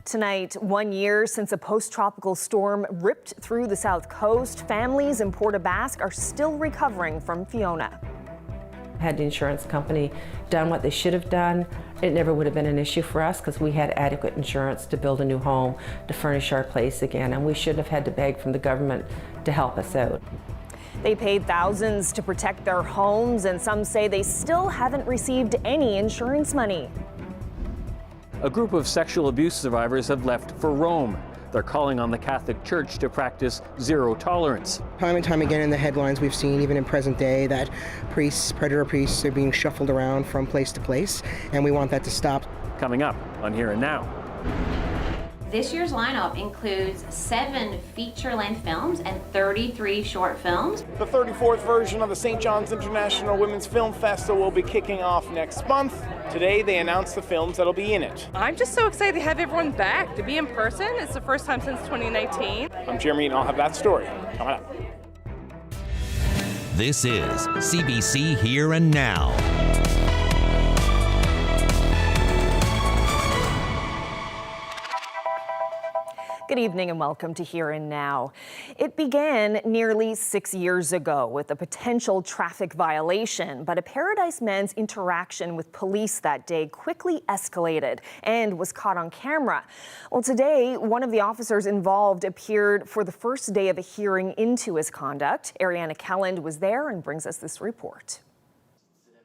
Tonight, 1 year since a post-tropical storm ripped through the south coast, families in Port aux Basques are still recovering from Fiona. Had the insurance company done what they should have done, it never would have been an issue for us because we had adequate insurance to build a new home, to furnish our place again, and we shouldn't have had to beg from the government to help us out. They paid thousands to protect their homes, and some say they still haven't received any insurance money. A group of sexual abuse survivors have left for Rome. They're calling on the Catholic Church to practice zero tolerance. Time and time again in the headlines we've seen, even in present day, that priests, predator priests, are being shuffled around from place to place, and we want that to stop. Coming up on Here and Now. This year's lineup includes 7 feature-length films and 33 short films. The 34th version of the St. John's International Women's Film Festival will be kicking off next month. Today they announced the films that'll be in it. I'm just so excited to have everyone back, to be in person. It's the first time since 2019. I'm Jeremy and I'll have that story coming up. This is CBC Here and Now. Good evening and welcome to Here and Now. It began nearly 6 years ago with a potential traffic violation, but a Paradise man's interaction with police that day quickly escalated and was caught on camera. Well, today, one of the officers involved appeared for the first day of a hearing into his conduct. Ariana Kelland was there and brings us this report.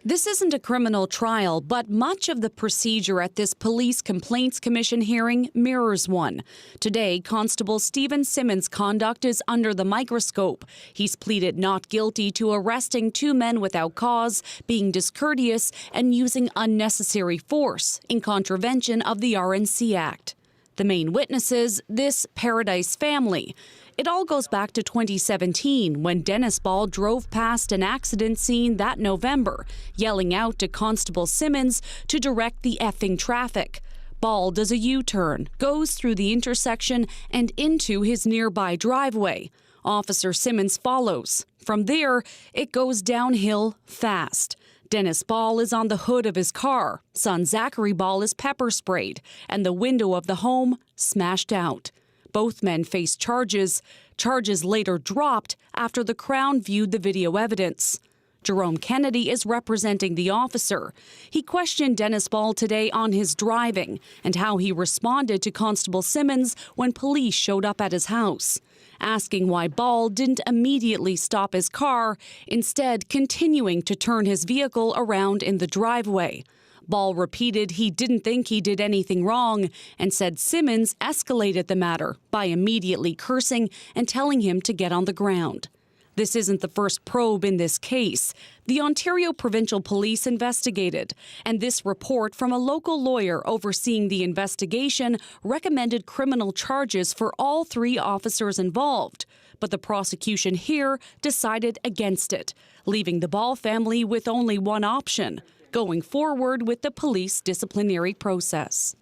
This isn't a criminal trial, but much of the procedure at this Police Complaints Commission hearing mirrors one. Today, Constable Stephen Simmons' conduct is under the microscope. He's pleaded not guilty to arresting 2 men without cause, being discourteous, and using unnecessary force in contravention of the RNC Act. The main witnesses, this Paradise family. It all goes back to 2017 when Dennis Ball drove past an accident scene that November, yelling out to Constable Simmons to direct the effing traffic. Ball does a U-turn, goes through the intersection and into his nearby driveway. Officer Simmons follows. From there, it goes downhill fast. Dennis Ball is on the hood of his car. Son Zachary Ball is pepper sprayed, and the window of the home smashed out. Both men face charges. Charges later dropped after the Crown viewed the video evidence. Jerome Kennedy is representing the officer. He questioned Dennis Ball today on his driving and how he responded to Constable Simmons when police showed up at his house, asking why Ball didn't immediately stop his car, instead continuing to turn his vehicle around in the driveway. Ball repeated he didn't think he did anything wrong and said Simmons escalated the matter by immediately cursing and telling him to get on the ground. This isn't the first probe in this case. The Ontario Provincial Police investigated, and this report from a local lawyer overseeing the investigation recommended criminal charges for all 3 officers involved. But the prosecution here decided against it, leaving the Ball family with only one option: going forward with the police disciplinary process.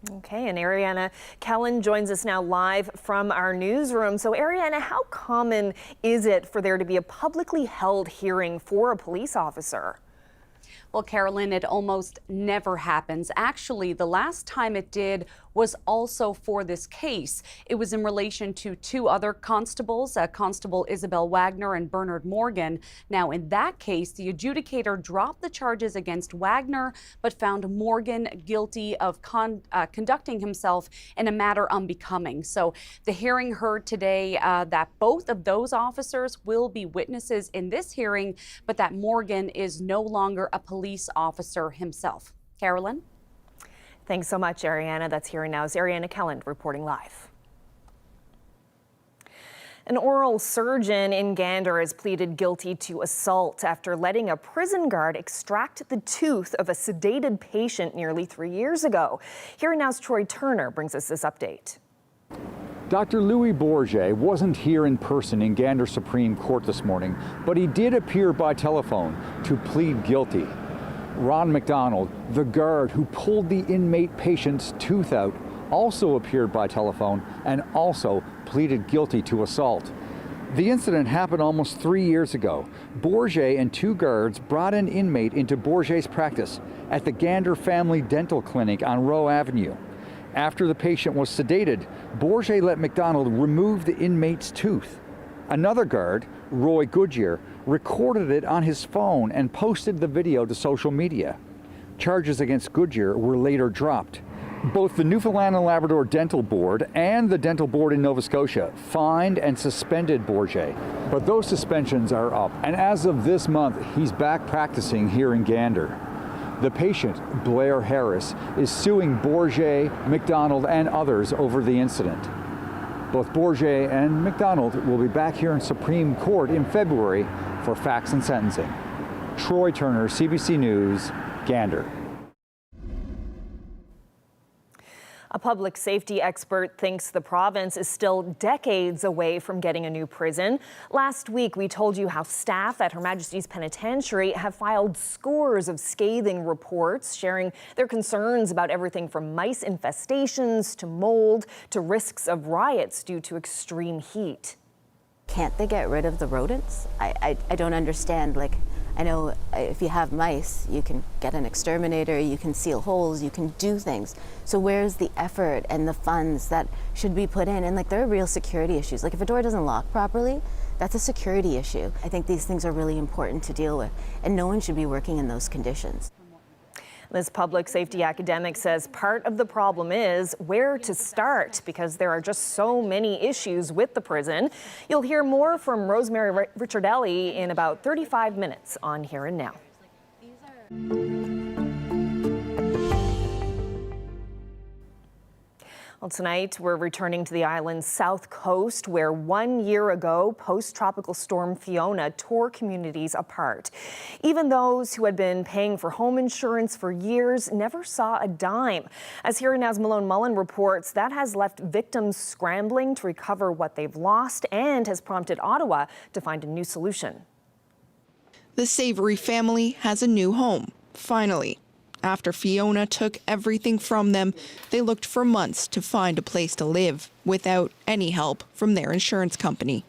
Okay, and Ariana Kelland joins us now live from our newsroom. So Ariana, how common is it for there to be a publicly held hearing for a police officer? Well, Carolyn, it almost never happens. Actually, the last time it did was also for this case. It was in relation to 2 other constables, Constable Isabel Wagner and Bernard Morgan. Now, in that case, the adjudicator dropped the charges against Wagner, but found Morgan guilty of conducting himself in a manner unbecoming. So the hearing heard today that both of those officers will be witnesses in this hearing, but that Morgan is no longer a police officer himself. Carolyn? Thanks so much, Ariana. That's Here and Now's Ariana Kelland reporting live. An oral surgeon in Gander has pleaded guilty to assault after letting a prison guard extract the tooth of a sedated patient nearly 3 years ago. Here and Now's Troy Turner brings us this update. Dr. Louis Bourget wasn't here in person in Gander Supreme Court this morning, but he did appear by telephone to plead guilty. Ron McDonald, the guard who pulled the inmate patient's tooth out, also appeared by telephone and also pleaded guilty to assault. The incident happened almost 3 years ago. Bourget and 2 guards brought an inmate into Bourget's practice at the Gander Family Dental Clinic on Rowe Avenue. After the patient was sedated, Bourget let McDonald remove the inmate's tooth. Another guard, Roy Goodyear, recorded it on his phone and posted the video to social media. Charges against Goodyear were later dropped. Both the Newfoundland and Labrador Dental Board and the Dental Board in Nova Scotia fined and suspended Bourget. But those suspensions are up, and as of this month, he's back practicing here in Gander. The patient, Blair Harris, is suing Bourget, McDonald, and others over the incident. Both Bourget and McDonald will be back here in Supreme Court in February for facts and sentencing. Troy Turner, CBC News, Gander. A public safety expert thinks the province is still decades away from getting a new prison. Last week, we told you how staff at Her Majesty's Penitentiary have filed scores of scathing reports, sharing their concerns about everything from mice infestations to mold to risks of riots due to extreme heat. Can't they get rid of the rodents? I don't understand. Like, I know if you have mice, you can get an exterminator, you can seal holes, you can do things. So where's the effort and the funds that should be put in? And like, there are real security issues. Like, if a door doesn't lock properly, that's a security issue. I think these things are really important to deal with, and no one should be working in those conditions. This public safety academic says part of the problem is where to start because there are just so many issues with the prison. You'll hear more from Rosemary Ricciardelli in about 35 minutes on Here and Now. Well, tonight we're returning to the island's south coast where 1 year ago, post-tropical storm Fiona tore communities apart. Even those who had been paying for home insurance for years never saw a dime. As Here and Now's Malone Mullen reports, that has left victims scrambling to recover what they've lost and has prompted Ottawa to find a new solution. The Savory family has a new home, finally. After Fiona took everything from them, they looked for months to find a place to live without any help from their insurance company.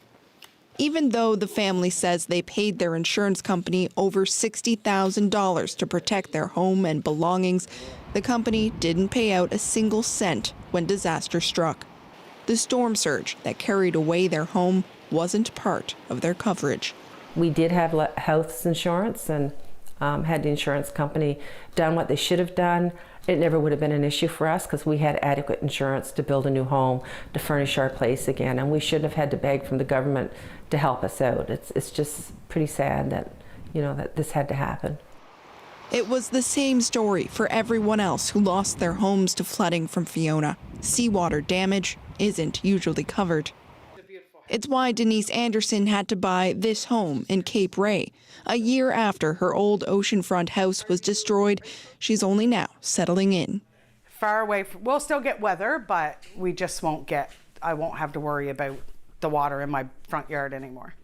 Even though the family says they paid their insurance company over $60,000 to protect their home and belongings, the company didn't pay out a single cent when disaster struck. The storm surge that carried away their home wasn't part of their coverage. We did have health insurance and had the insurance company done what they should have done, it never would have been an issue for us because we had adequate insurance to build a new home, to furnish our place again, and we shouldn't have had to beg from the government to help us out. It's just pretty sad that, that this had to happen. It was the same story for everyone else who lost their homes to flooding from Fiona. Seawater damage isn't usually covered. It's why Denise Anderson had to buy this home in Cape Ray. A year after her old oceanfront house was destroyed, she's only now settling in. Far away, we'll still get weather, but we just I won't have to worry about the water in my front yard anymore.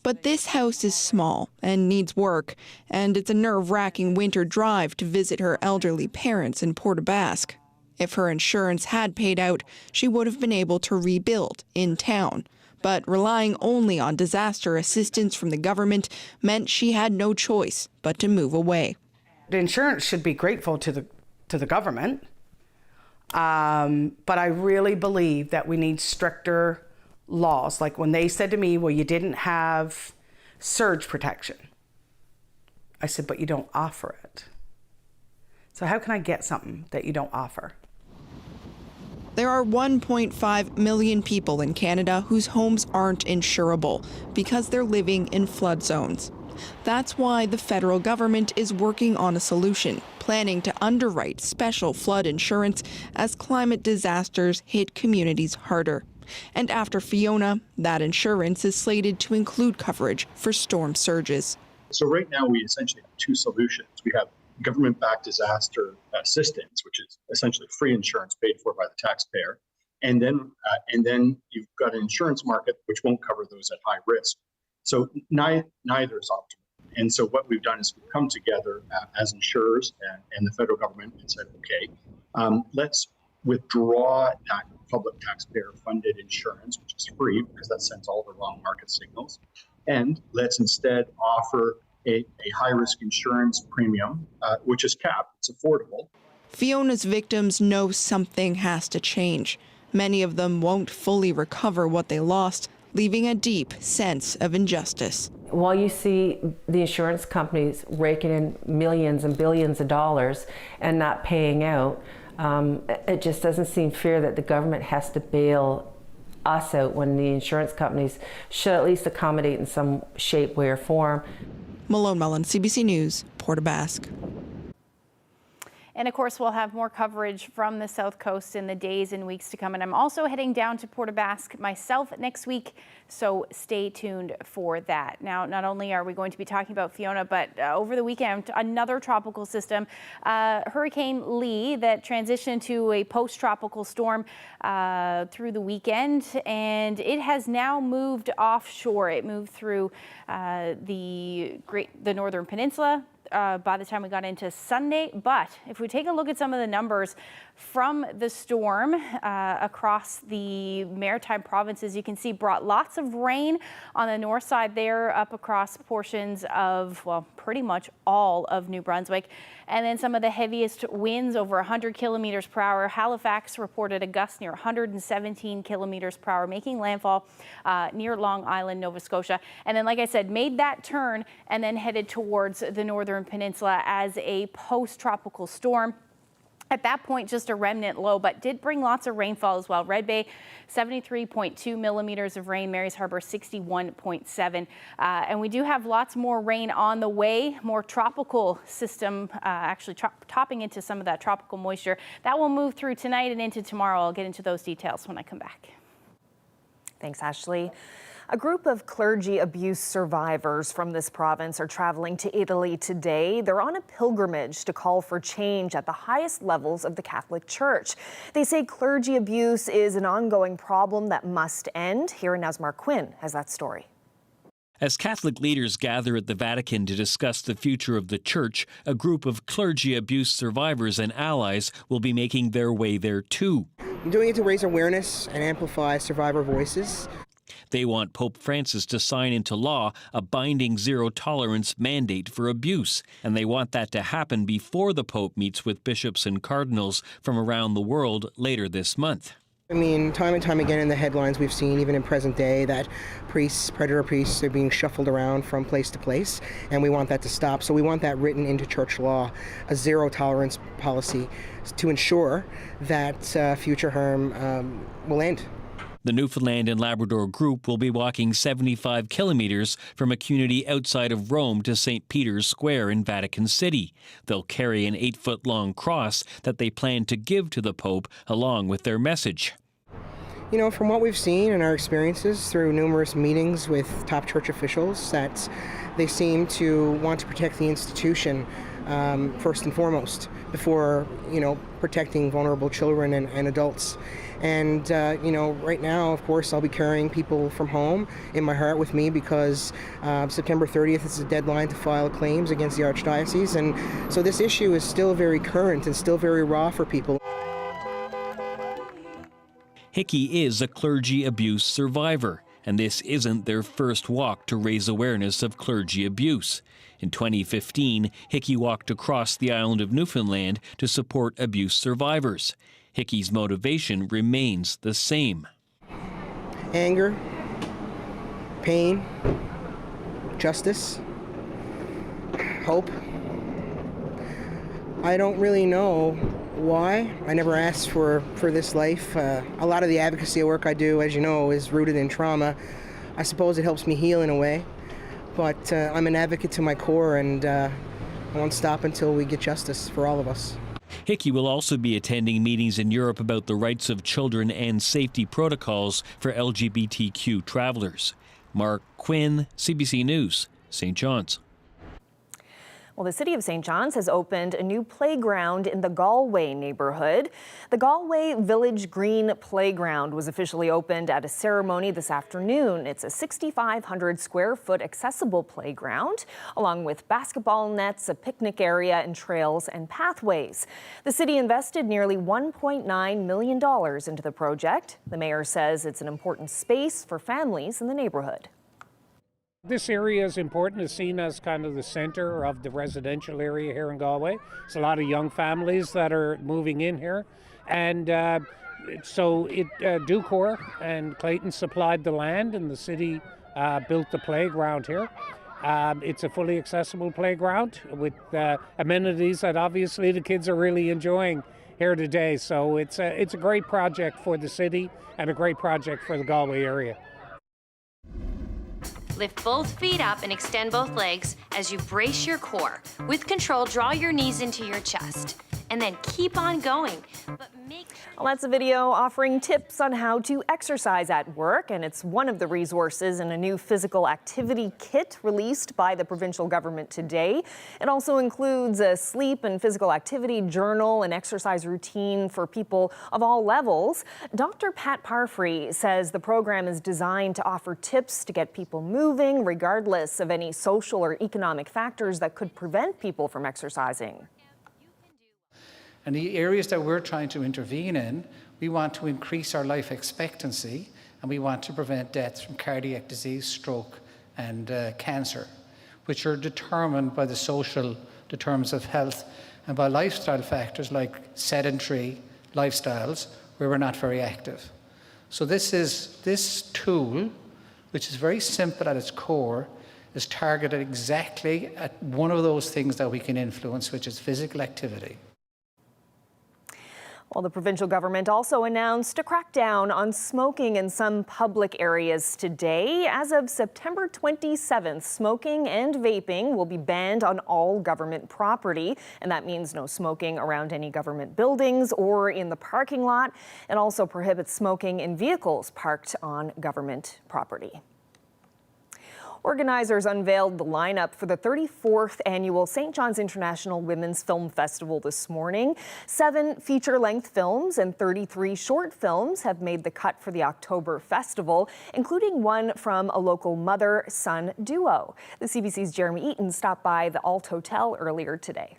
But this house is small and needs work, and it's a nerve-wracking winter drive to visit her elderly parents in Port aux Basques. If her insurance had paid out, she would have been able to rebuild in town. But relying only on disaster assistance from the government meant she had no choice but to move away. The insurance should be grateful to the government, but I really believe that we need stricter laws. Like when they said to me, well, you didn't have surge protection. I said, but you don't offer it. So how can I get something that you don't offer? There are 1.5 million people in Canada whose homes aren't insurable because they're living in flood zones. That's why the federal government is working on a solution, planning to underwrite special flood insurance as climate disasters hit communities harder. And after Fiona, that insurance is slated to include coverage for storm surges. So right now we essentially have two solutions. We have government-backed disaster assistance, which is essentially free insurance paid for by the taxpayer, and then you've got an insurance market which won't cover those at high risk. So neither is optimal. And so what we've done is we've come together as insurers and the federal government and said, okay, let's withdraw that public taxpayer-funded insurance, which is free because that sends all the wrong market signals, and let's instead offer a high-risk insurance premium, which is capped, it's affordable. Fiona's victims know something has to change. Many of them won't fully recover what they lost, leaving a deep sense of injustice. While you see the insurance companies raking in millions and billions of dollars and not paying out, it just doesn't seem fair that the government has to bail us out when the insurance companies should at least accommodate in some shape, way, or form. Malone Mullen, CBC News, Port aux Basques. And of course, we'll have more coverage from the South Coast in the days and weeks to come. And I'm also heading down to Port aux Basques myself next week, so stay tuned for that. Now, not only are we going to be talking about Fiona, but over the weekend, another tropical system, Hurricane Lee, that transitioned to a post-tropical storm through the weekend, and it has now moved offshore. It moved through the northern peninsula by the time we got into Sunday. But if we take a look at some of the numbers from the storm across the maritime provinces, you can see brought lots of rain on the north side there, up across portions of, well, pretty much all of New Brunswick. And then some of the heaviest winds, over 100 kilometers per hour. Halifax reported a gust near 117 kilometers per hour, making landfall near Long Island, Nova Scotia. And then, like I said, made that turn and then headed towards the northern peninsula as a post-tropical storm. At that point, just a remnant low, but did bring lots of rainfall as well. Red Bay, 73.2 millimeters of rain. Mary's Harbor, 61.7. And we do have lots more rain on the way. More tropical system, actually topping into some of that tropical moisture. That will move through tonight and into tomorrow. I'll get into those details when I come back. Thanks, Ashley. A group of clergy abuse survivors from this province are traveling to Italy today. They're on a pilgrimage to call for change at the highest levels of the Catholic Church. They say clergy abuse is an ongoing problem that must end. Here Now's Mark Quinn has that story. As Catholic leaders gather at the Vatican to discuss the future of the Church, a group of clergy abuse survivors and allies will be making their way there too. I'm doing it to raise awareness and amplify survivor voices. They want Pope Francis to sign into law a binding zero-tolerance mandate for abuse, and they want that to happen before the Pope meets with bishops and cardinals from around the world later this month. I mean, time and time again in the headlines we've seen, even in present day, that predator priests are being shuffled around from place to place, and we want that to stop. So we want that written into church law, a zero-tolerance policy to ensure that future harm will end. The Newfoundland and Labrador group will be walking 75 kilometers from a community outside of Rome to St. Peter's Square in Vatican City. They'll carry an 8-foot-long cross that they plan to give to the Pope along with their message. You know, from what we've seen in our experiences through numerous meetings with top church officials, that they seem to want to protect the institution first and foremost before, protecting vulnerable children and adults. And, right now, of course, I'll be carrying people from home in my heart with me because September 30th is the deadline to file claims against the Archdiocese. And so this issue is still very current and still very raw for people. Hickey is a clergy abuse survivor, and this isn't their first walk to raise awareness of clergy abuse. In 2015, Hickey walked across the island of Newfoundland to support abuse survivors. Hickey's motivation remains the same. Anger, pain, justice, hope. I don't really know why. I never asked for this life. A lot of the advocacy work I do, as you know, is rooted in trauma. I suppose it helps me heal in a way, but I'm an advocate to my core, and I won't stop until we get justice for all of us. Hickey will also be attending meetings in Europe about the rights of children and safety protocols for LGBTQ travelers. Mark Quinn, CBC News, St. John's. Well, the City of St. John's has opened a new playground in the Galway neighborhood. The Galway Village Green Playground was officially opened at a ceremony this afternoon. It's a 6,500 square foot accessible playground, along with basketball nets, a picnic area, and trails and pathways. The city invested nearly $1.9 million into the project. The mayor says it's an important space for families in the neighborhood. This area is important. It's seen as kind of the center of the residential area here in Galway. It's a lot of young families that are moving in here. And so Ducor and Clayton supplied the land, and the city built the playground here. It's a fully accessible playground with amenities that obviously the kids are really enjoying here today. So it's a great project for the city and a great project for the Galway area. Lift both feet up and extend both legs as you brace your core. With control, draw your knees into your chest. And then keep on going. But well, that's a video offering tips on how to exercise at work, and it's one of the resources in a new physical activity kit released by the provincial government today. It also includes a sleep and physical activity journal and exercise routine for people of all levels. Dr. Pat Parfrey says the program is designed to offer tips to get people moving, regardless of any social or economic factors that could prevent people from exercising. And the areas that we're trying to intervene in, we want to increase our life expectancy, and we want to prevent deaths from cardiac disease, stroke, and cancer, which are determined by the social determinants of health and by lifestyle factors like sedentary lifestyles where we're not very active. So this tool, which is very simple at its core, is targeted exactly at one of those things that we can influence, which is physical activity. Well, the provincial government also announced a crackdown on smoking in some public areas today. As of September 27th, smoking and vaping will be banned on all government property, and that means no smoking around any government buildings or in the parking lot. It also prohibits smoking in vehicles parked on government property. Organizers unveiled the lineup for the 34th annual St. John's International Women's Film Festival this morning. 7 feature-length films and 33 short films have made the cut for the October festival, including one from a local mother-son duo. The CBC's Jeremy Eaton stopped by the Alt Hotel earlier today.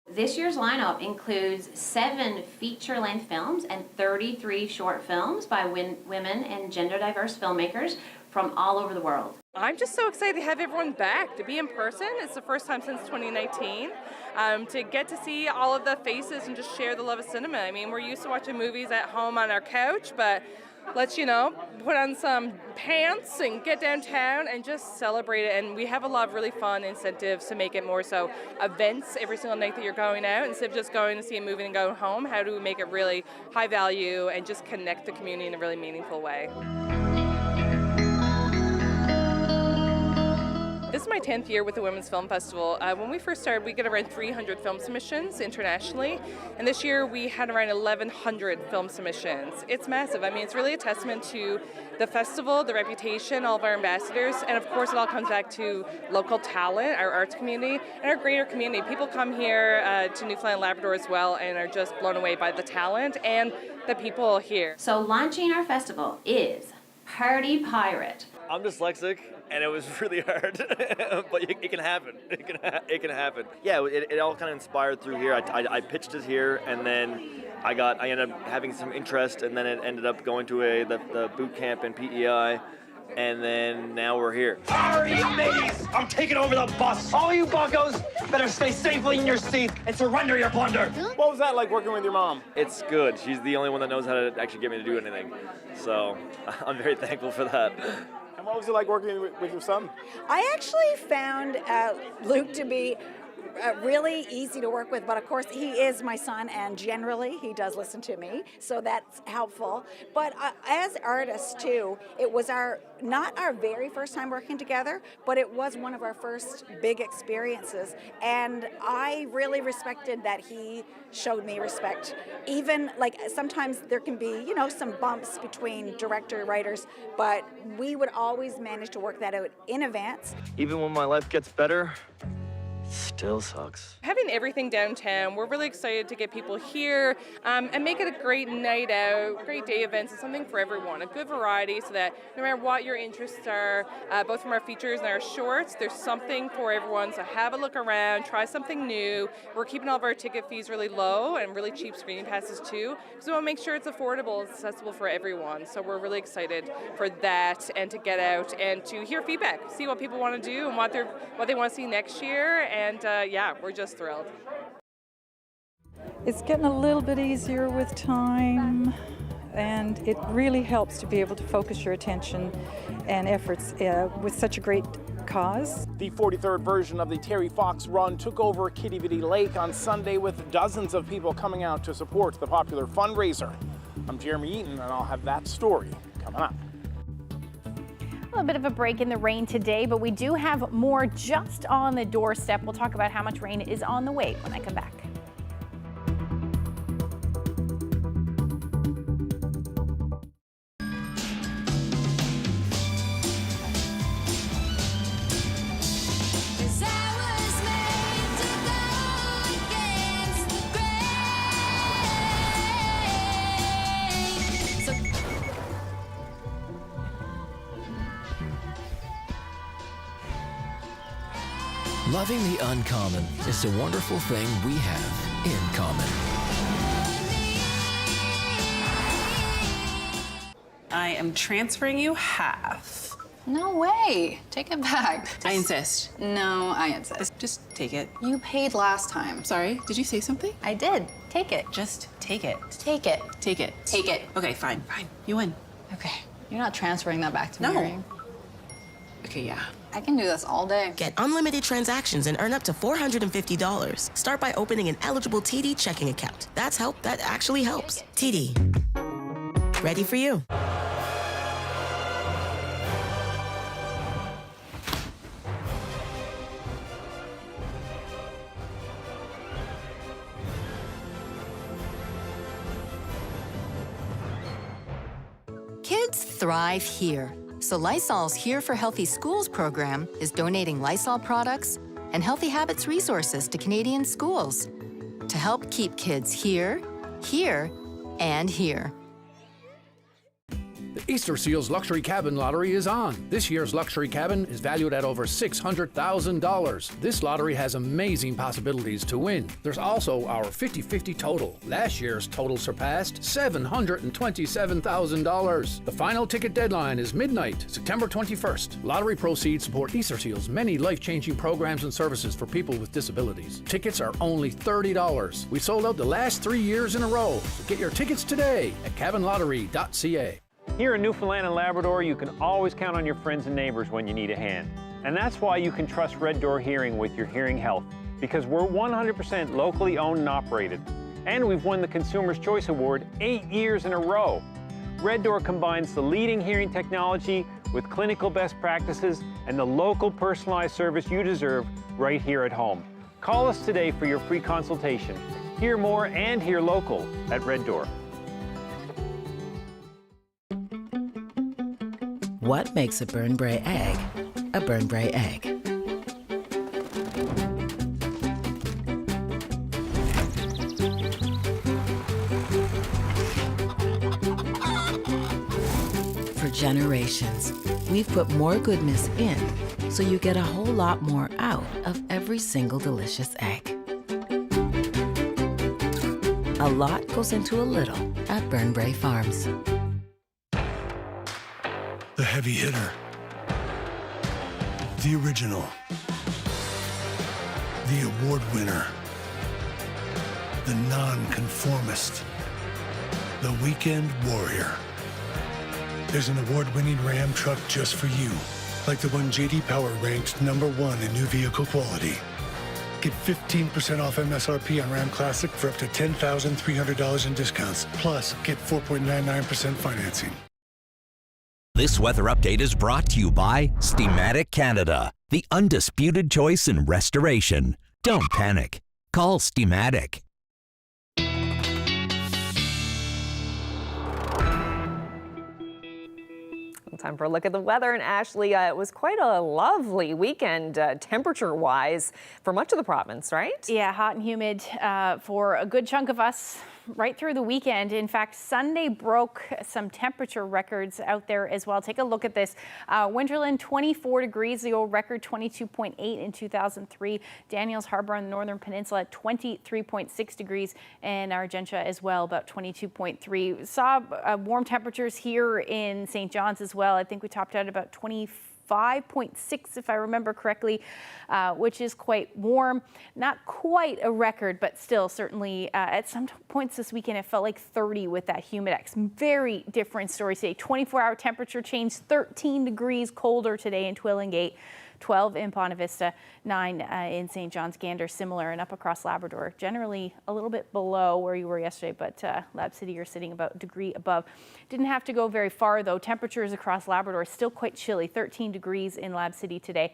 This year's lineup includes 7 feature-length films and 33 short films by women and gender-diverse filmmakers from all over the world. I'm just so excited to have everyone back, to be in person. It's the first time since 2019. To get to see all of the faces and just share the love of cinema. I mean, we're used to watching movies at home on our couch, but let's, put on some pants and get downtown and just celebrate it. And we have a lot of really fun incentives to make it more so events every single night that you're going out. Instead of just going to see a movie and going home, how do we make it really high value and just connect the community in a really meaningful way? This is my 10th year with the Women's Film Festival. When we first started, we get around 300 film submissions internationally, and this year we had around 1,100 film submissions. It's massive. I mean, it's really a testament to the festival, the reputation, all of our ambassadors, and of course it all comes back to local talent, our arts community, and our greater community. People come here to Newfoundland and Labrador as well and are just blown away by the talent and the people here. So launching our festival is Party Pirate. I'm dyslexic, and it was really hard, but it can happen. It can happen. Yeah, it all kind of inspired through here. I pitched it here, and then I ended up having some interest, and then it ended up going to the boot camp in PEI, and then now we're here. Party ladies, I'm taking over the bus. All you buccos better stay safely in your seats and surrender your plunder. What was that like working with your mom? It's good. She's the only one that knows how to actually get me to do anything, so I'm very thankful for that. And what was it like working with your son? I actually found Luke to be really easy to work with, but of course he is my son, and generally he does listen to me, so that's helpful. But as artists too, it was not our very first time working together, but it was one of our first big experiences, and I really respected that he showed me respect. Even like sometimes there can be, some bumps between director writers, but we would always manage to work that out in advance. Even when my life gets better, Still sucks. Having everything downtown, we're really excited to get people here and make it a great night out, great day events, and something for everyone. A good variety so that no matter what your interests are, both from our features and our shorts, there's something for everyone. So have a look around, try something new. We're keeping all of our ticket fees really low and really cheap screening passes too. So we want to make sure it's affordable and accessible for everyone. So we're really excited for that and to get out and to hear feedback, see what people want to do and what they want to see next year. And yeah, we're just thrilled. It's getting a little bit easier with time, and it really helps to be able to focus your attention and efforts with such a great cause. The 43rd version of the Terry Fox Run took over Quidi Vidi Lake on Sunday with dozens of people coming out to support the popular fundraiser. I'm Jeremy Eaton, and I'll have that story coming up. A little bit of a break in the rain today, but we do have more just on the doorstep. We'll talk about how much rain is on the way when I come back. Loving the uncommon is a wonderful thing we have in common. I am transferring you half. No way. Take it back. I insist. No, I insist. Just take it. You paid last time. Sorry, did you say something? I did. Take it. Just take it. Take it. Take it. Take it. Okay, fine. You win. Okay. You're not transferring that back to me, No. are you? Okay, yeah. I can do this all day. Get unlimited transactions and earn up to $450. Start by opening an eligible TD checking account. That's help that actually helps. TD. Ready for you. Kids thrive here. So Lysol's Here for Healthy Schools program is donating Lysol products and Healthy Habits resources to Canadian schools to help keep kids here, and here. The Easter Seals Luxury Cabin Lottery is on. This year's luxury cabin is valued at over $600,000. This lottery has amazing possibilities to win. There's also our 50-50 total. Last year's total surpassed $727,000. The final ticket deadline is midnight, September 21st. Lottery proceeds support Easter Seals' many life-changing programs and services for people with disabilities. Tickets are only $30. We sold out the last 3 years in a row. So get your tickets today at cabinlottery.ca. Here in Newfoundland and Labrador, you can always count on your friends and neighbors when you need a hand. And that's why you can trust Red Door Hearing with your hearing health, because we're 100% locally owned and operated. And we've won the Consumer's Choice Award 8 years in a row. Red Door combines the leading hearing technology with clinical best practices and the local personalized service you deserve right here at home. Call us today for your free consultation. Hear more and hear local at Red Door. What makes a Burnbrae egg a Burnbrae egg? For generations, we've put more goodness in so you get a whole lot more out of every single delicious egg. A lot goes into a little at Burnbrae Farms. The heavy hitter. The original. The award winner. The non-conformist. The weekend warrior. There's an award-winning Ram truck just for you, like the one J.D. Power ranked #1 in new vehicle quality. Get 15% off MSRP on Ram Classic for up to $10,300 in discounts. Plus, get 4.99% financing. This weather update is brought to you by Steamatic Canada, the undisputed choice in restoration. Don't panic. Call Steamatic. Time for a look at the weather. And Ashley, it was quite a lovely weekend temperature-wise for much of the province, right? Yeah, hot and humid for a good chunk of us right through the weekend. In fact, Sunday broke some temperature records out there as well. Take a look at this. Winterland, 24 degrees, the old record 22.8 in 2003. Daniels Harbour on the Northern Peninsula at 23.6 degrees, and Argentia as well, about 22.3. We saw warm temperatures here in St. John's as well. I think we topped out about 25.6 if I remember correctly, which is quite warm. Not quite a record, but still certainly at some points this weekend it felt like 30 with that humidex. Very different story today. 24-hour temperature change, 13 degrees colder today in Twillingate, 12 in Ponte Vista, 9 in St. John's Gander, similar, and up across Labrador. Generally a little bit below where you were yesterday, but Lab City you're sitting about a degree above. Didn't have to go very far though. Temperatures across Labrador still quite chilly, 13 degrees in Lab City today.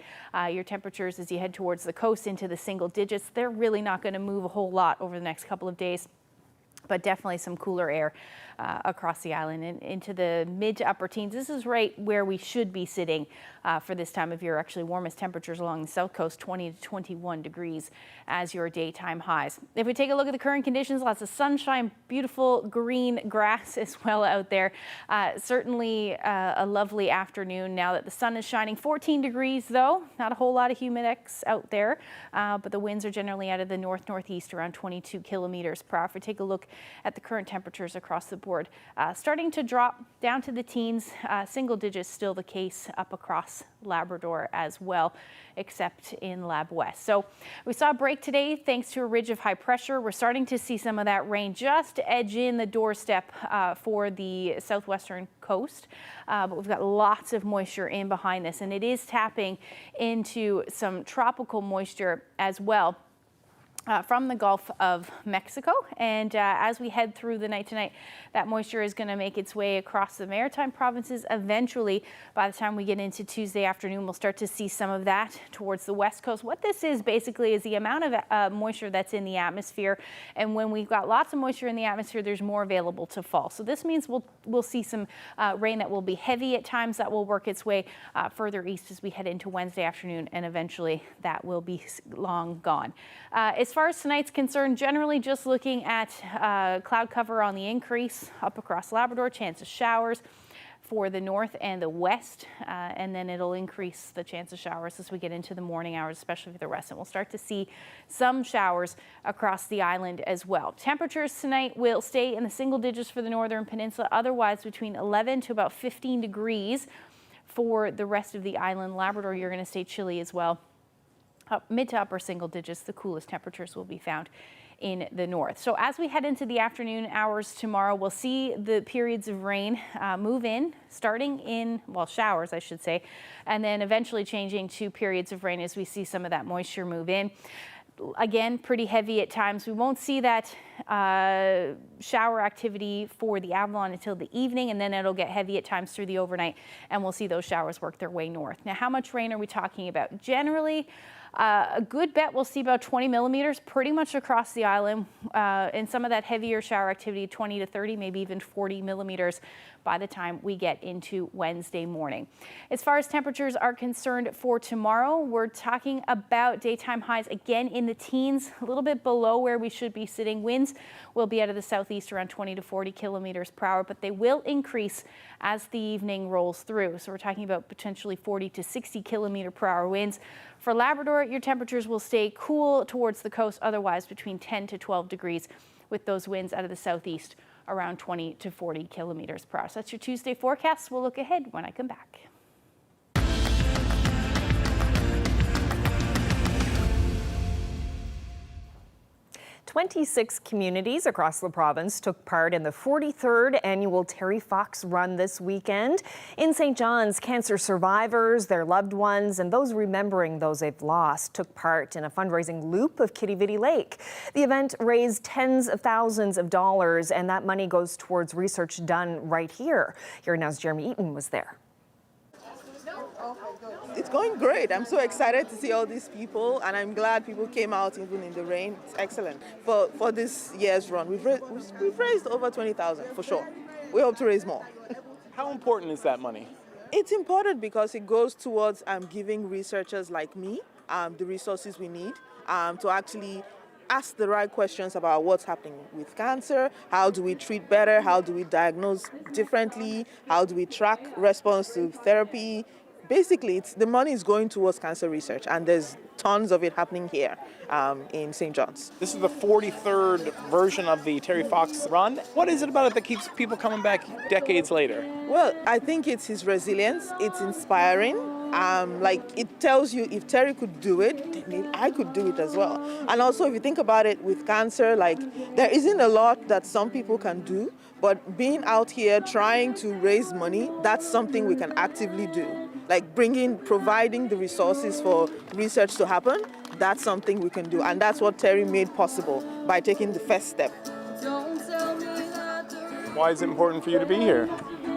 Your temperatures as you head towards the coast into the single digits, they're really not going to move a whole lot over the next couple of days, but definitely some cooler air across the island and into the mid to upper teens. This is right where we should be sitting for this time of year. Actually, warmest temperatures along the south coast, 20 to 21 degrees as your daytime highs. If we take a look at the current conditions, lots of sunshine, beautiful green grass as well out there. Certainly a lovely afternoon now that the sun is shining. 14 degrees though, not a whole lot of humidex out there, but the winds are generally out of the north-northeast around 22 kilometers per hour. If we take a look at the current temperatures across the board, starting to drop down to the teens, single digits still the case up across Labrador as well, except in Lab West. So we saw a break today thanks to a ridge of high pressure. We're starting to see some of that rain just edge in the doorstep for the southwestern coast, but we've got lots of moisture in behind this, and it is tapping into some tropical moisture as well. From the Gulf of Mexico, and as we head through the night tonight, that moisture is going to make its way across the maritime provinces. Eventually, by the time we get into Tuesday afternoon, we'll start to see some of that towards the west coast. What this is basically is the amount of moisture that's in the atmosphere, and when we've got lots of moisture in the atmosphere, there's more available to fall. So this means we'll see some rain that will be heavy at times, that will work its way further east as we head into Wednesday afternoon, and eventually that will be long gone. As far as tonight's concerned, generally just looking at cloud cover on the increase up across Labrador, chance of showers for the north and the west, and then it'll increase the chance of showers as we get into the morning hours, especially for the rest. And we'll start to see some showers across the island as well. Temperatures tonight will stay in the single digits for the northern peninsula, otherwise between 11 to about 15 degrees for the rest of the island. Labrador, you're going to stay chilly as well. Mid to upper single digits, the coolest temperatures will be found in the north. So as we head into the afternoon hours tomorrow, we'll see the periods of rain move in, starting in, well, showers, I should say, and then eventually changing to periods of rain as we see some of that moisture move in. Again, pretty heavy at times. We won't see that shower activity for the Avalon until the evening, and then it'll get heavy at times through the overnight, and we'll see those showers work their way north. Now, how much rain are we talking about? Generally, a good bet we'll see about 20 millimeters pretty much across the island, and some of that heavier shower activity, 20 to 30, maybe even 40 millimeters by the time we get into Wednesday morning. As far as temperatures are concerned for tomorrow, we're talking about daytime highs again in the teens, a little bit below where we should be sitting. Winds will be out of the southeast around 20 to 40 kilometers per hour, but they will increase as the evening rolls through. So we're talking about potentially 40 to 60 kilometer per hour winds. For Labrador, your temperatures will stay cool towards the coast, otherwise between 10 to 12 degrees with those winds out of the southeast around 20 to 40 kilometers per hour. So that's your Tuesday forecast. We'll look ahead when I come back. 26 communities across the province took part in the 43rd annual Terry Fox Run this weekend. In St. John's, cancer survivors, their loved ones, and those remembering those they've lost took part in a fundraising loop of Quidi Vidi Lake. The event raised tens of thousands of dollars, and that money goes towards research done right here. Here Now's Jeremy Eaton was there. It's going great. I'm so excited to see all these people, and I'm glad people came out even in the rain. It's excellent. For this year's run, we've raised over 20,000 for sure. We hope to raise more. How important is that money? It's important because it goes towards giving researchers like me the resources we need to actually ask the right questions about what's happening with cancer, how do we treat better, how do we diagnose differently, how do we track response to therapy. Basically, the money is going towards cancer research, and there's tons of it happening here in St. John's. This is the 43rd version of the Terry Fox run. What is it about it that keeps people coming back decades later? Well, I think it's his resilience. It's inspiring. It tells you if Terry could do it, then I could do it as well. And also, if you think about it with cancer, there isn't a lot that some people can do, but being out here trying to raise money, that's something we can actively do. Providing the resources for research to happen, that's something we can do. And that's what Terry made possible by taking the first step. Why is it important for you to be here?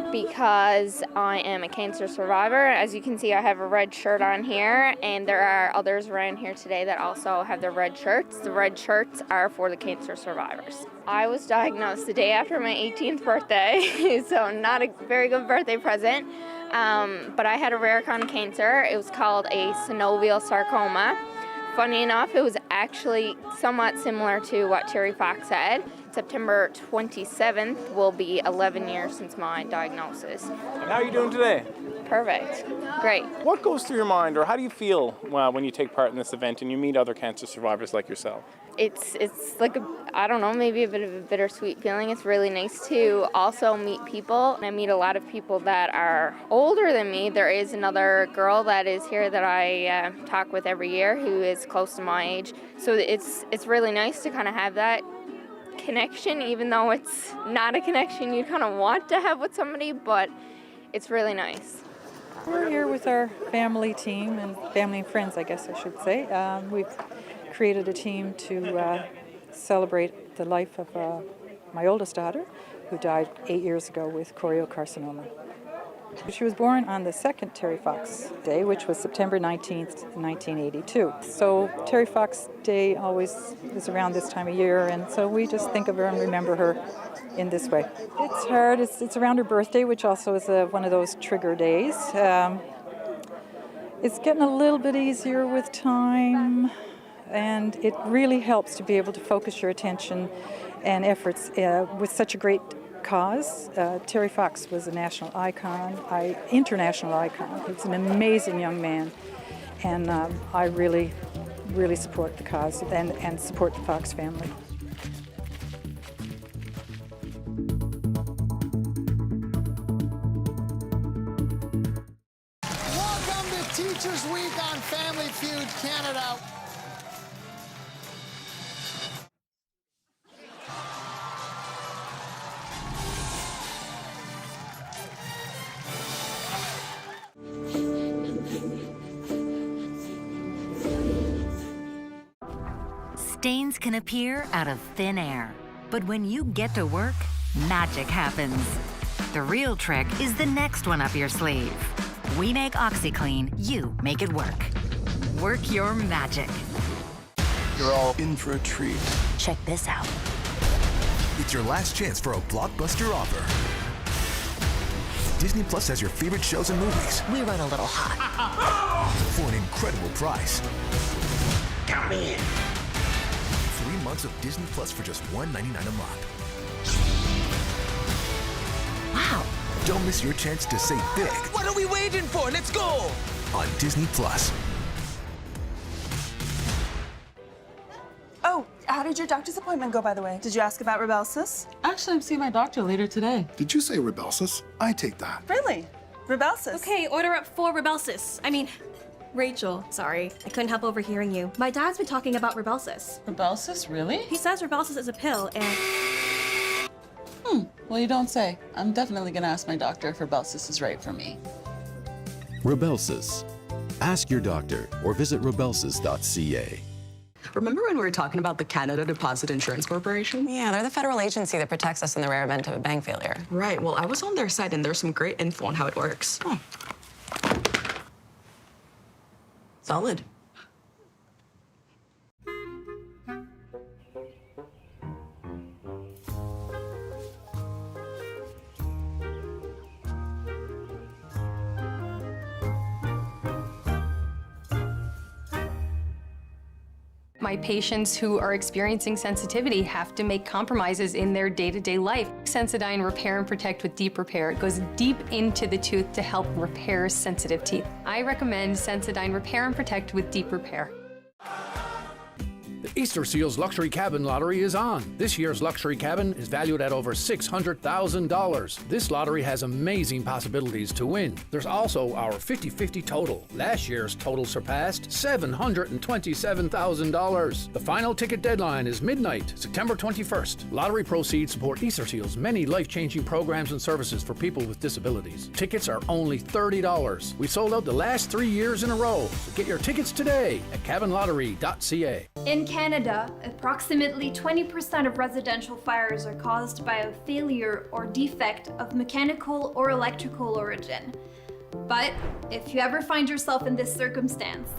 Because I am a cancer survivor. As you can see, I have a red shirt on here, and there are others around here today that also have the red shirts. The red shirts are for the cancer survivors. I was diagnosed the day after my 18th birthday, so not a very good birthday present. But I had a rare kind of cancer. It was called a synovial sarcoma. Funny enough, it was actually somewhat similar to what Terry Fox said. September 27th will be 11 years since my diagnosis. And how are you doing today? Perfect. Great. What goes through your mind, or how do you feel when you take part in this event and you meet other cancer survivors like yourself? It's like maybe a bit of a bittersweet feeling. It's really nice to also meet people. I meet a lot of people that are older than me. There is another girl that is here that I talk with every year who is close to my age. So it's really nice to kind of have that connection, even though it's not a connection you kind of want to have with somebody, but it's really nice. We're here with our family team and family and friends, I guess I should say. We've created a team to celebrate the life of my oldest daughter, who died 8 years ago with choriocarcinoma. She was born on the second Terry Fox Day, which was September 19th, 1982. So Terry Fox Day always is around this time of year, and so we just think of her and remember her in this way. It's hard. It's around her birthday, which also is one of those trigger days. It's getting a little bit easier with time, and it really helps to be able to focus your attention and efforts with such a great cause. Terry Fox was a national icon, international icon. He's an amazing young man, and I really, really support the cause and support the Fox family. Welcome to Teachers Week on Family Feud Canada. Stains can appear out of thin air, but when you get to work, magic happens. The real trick is the next one up your sleeve. We make OxyClean, you make it work. Work your magic. You're all in for a treat. Check this out. It's your last chance for a blockbuster offer. Disney Plus has your favorite shows and movies. We run a little hot. For an incredible price. Count me in. 3 months of Disney Plus for just $1.99 a month. Wow. Don't miss your chance to save big. What are we waiting for? Let's go! On Disney Plus. Oh, how did your doctor's appointment go, by the way? Did you ask about Rybelsus? Actually, I'm seeing my doctor later today. Did you say Rybelsus? I take that. Really? Rybelsus? Okay, order up 4 Rybelsus. Rachel, sorry. I couldn't help overhearing you. My dad's been talking about Rybelsus. Rybelsus, really? He says Rybelsus is a pill, and... Well, you don't say. I'm definitely gonna ask my doctor if Rybelsus is right for me. Rybelsus. Ask your doctor or visit rybelsus.ca. Remember when we were talking about the Canada Deposit Insurance Corporation? Yeah, they're the federal agency that protects us in the rare event of a bank failure. Right. Well, I was on their site, and there's some great info on how it works. Solid. My patients who are experiencing sensitivity have to make compromises in their day-to-day life. Sensodyne Repair and Protect with Deep Repair. It goes deep into the tooth to help repair sensitive teeth. I recommend Sensodyne Repair and Protect with Deep Repair. The Easter Seals Luxury Cabin Lottery is on. This year's luxury cabin is valued at over $600,000. This lottery has amazing possibilities to win. There's also our 50-50 total. Last year's total surpassed $727,000. The final ticket deadline is midnight, September 21st. Lottery proceeds support Easter Seals' many life-changing programs and services for people with disabilities. Tickets are only $30. We sold out the last 3 years in a row. So get your tickets today at cabinlottery.ca. In Canada, approximately 20% of residential fires are caused by a failure or defect of mechanical or electrical origin. But if you ever find yourself in this circumstance,